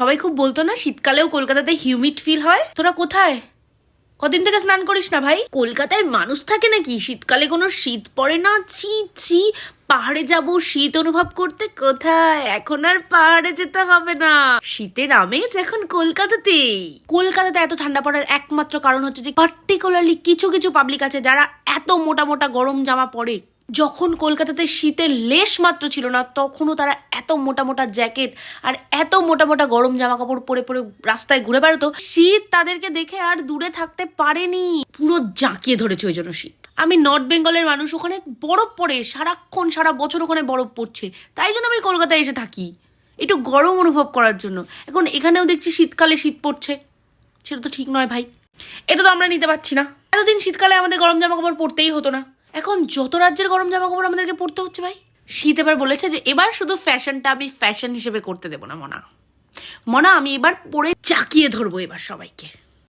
সবাই খুব বলতো না শীতকালেও কলকাতাতে হিউমিড ফিল হয়। তোরা কোথায়? কদিন থেকে স্নান করিস না ভাই? কলকাতায় মানুষ থাকে নাকি? শীতকালে কোনো শীত পড়ে না। ছি ছি, পাহাড়ে যাব শীত অনুভব করতে। কোথায়? এখন আর পাহাড়ে যেতে হবে না, শীতের আমেজ এখন কলকাতাতেই। কলকাতাতে এত ঠান্ডা পড়ার একমাত্র কারণ হচ্ছে যে পার্টিকুলারলি কিছু কিছু পাবলিক আছে যারা এত মোটা মোটা গরম জামা পরে। যখন কলকাতাতে শীতের লেশ মাত্র ছিল না তখনও তারা এত মোটা মোটা জ্যাকেট আর এত মোটা মোটা গরম জামা কাপড় পরে পরে রাস্তায় ঘুরে বেড়াতো। শীত তাদেরকে দেখে আর দূরে থাকতে পারেনি, পুরো জাঁকিয়ে ধরেছে ওই জন্য শীত। আমি নর্থ বেঙ্গলের মানুষ, ওখানে বরফ পড়ে সারাক্ষণ, সারা বছর ওখানে বরফ পড়ছে, তাই জন্য আমি কলকাতায় এসে থাকি একটু গরম অনুভব করার জন্য। এখন এখানেও দেখছি শীতকালে শীত পড়ছে, সেটা তো ঠিক নয় ভাই, এটা তো আমরা নিতে পারছি না। এতদিন শীতকালে আমাদের গরম জামা কাপড় পরতেই হতো না, এখন যত রাজ্যের গরম জামা কাপড় আমাদেরকে পরতে হচ্ছে ভাই। শীত এবার বলেছে যে এবার শুধু ফ্যাশনটা আমি ফ্যাশন হিসেবে করতে দেবো না মনা, আমি এবার পরে চাকিয়ে ধরবো এবার সবাইকে।